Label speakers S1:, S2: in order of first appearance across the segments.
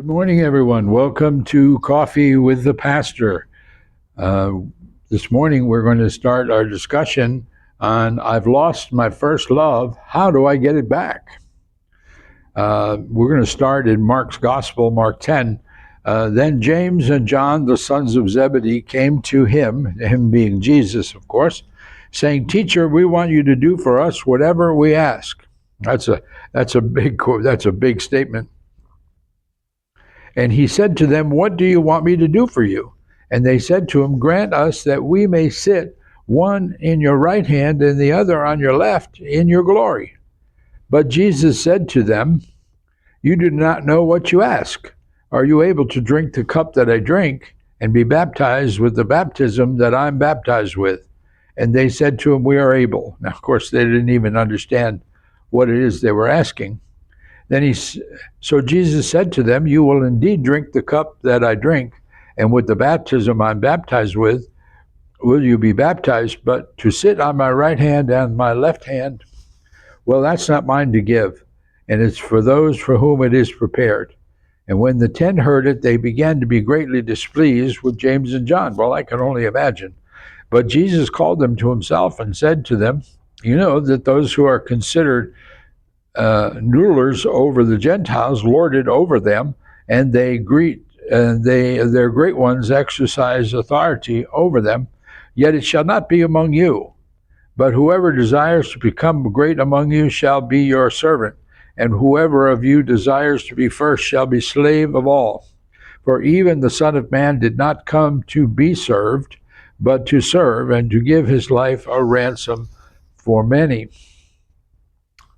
S1: Good morning, everyone. Welcome to Coffee with the Pastor. Uh, this morning, we're going to start our discussion on I've lost my first love. How do I get it back? We're going to start in Mark's Gospel, Mark 10. Then James and John, the sons of Zebedee, came to him being Jesus, of course, saying, "Teacher, we want you to do for us whatever we ask." That's a big statement. And he said to them, "What do you want me to do for you?" And they said to him, "Grant us that we may sit, one in your right hand and the other on your left, in your glory." But Jesus said to them, "You do not know what you ask. Are you able to drink the cup that I drink, and be baptized with the baptism that I'm baptized with?" And they said to him, "We are able." Now, of course, they didn't even understand what it is they were asking. So Jesus said to them, "You will indeed drink the cup that I drink, and with the baptism I'm baptized with, will you be baptized. But to sit on my right hand and my left hand, well, that's not mine to give, and it's for those for whom it is prepared." And when the 10 heard it, they began to be greatly displeased with James and John. Well, I can only imagine. But Jesus called them to himself and said to them, "You know that those who are considered rulers over the Gentiles lord it over them, and their great ones exercise authority over them. Yet it shall not be among you. But whoever desires to become great among you shall be your servant, and whoever of you desires to be first shall be slave of all. For even the Son of Man did not come to be served, but to serve, and to give his life a ransom for many."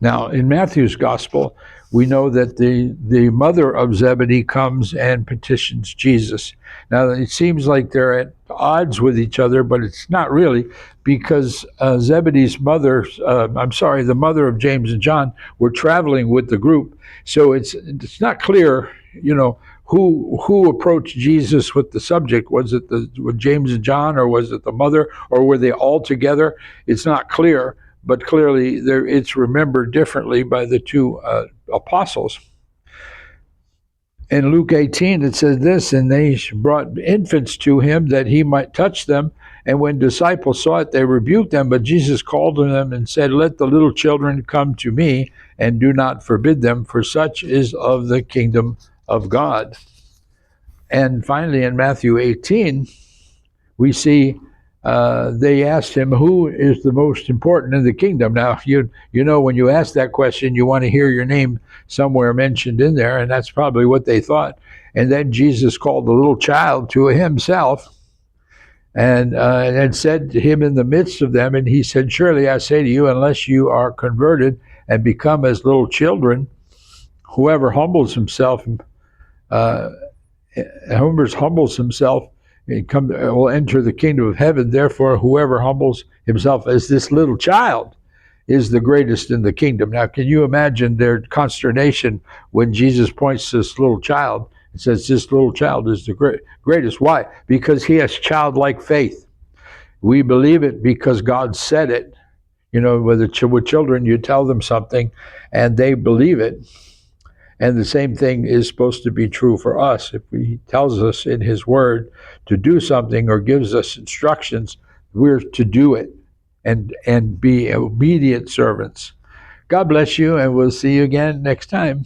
S1: Now, in Matthew's Gospel, we know that the mother of Zebedee comes and petitions Jesus. Now, it seems like they're at odds with each other, but it's not really, because Zebedee's mother, the mother of James and John, were traveling with the group. So it's not clear, who approached Jesus with the subject. Was it with James and John, or was it the mother, or were they all together? It's not clear. But clearly it's remembered differently by the two apostles. In Luke 18, it says this, "And they brought infants to him that he might touch them. And when disciples saw it, they rebuked them. But Jesus called to them and said, 'Let the little children come to me, and do not forbid them, for such is of the kingdom of God.'" And finally, in Matthew 18, we see they asked him, "Who is the most important in the kingdom?" Now, when you ask that question, you want to hear your name somewhere mentioned in there, and that's probably what they thought. And then Jesus called the little child to himself, and said to him in the midst of them, and he said, "Surely I say to you, unless you are converted and become as little children, whoever humbles himself will enter the kingdom of heaven. Therefore, whoever humbles himself as this little child is the greatest in the kingdom." Now, can you imagine their consternation when Jesus points to this little child and says, "This little child is the greatest"? Why? Because he has childlike faith. We believe it because God said it. With children, you tell them something and they believe it. And the same thing is supposed to be true for us. If he tells us in his word to do something or gives us instructions, we're to do it and be obedient servants. God bless you, and we'll see you again next time.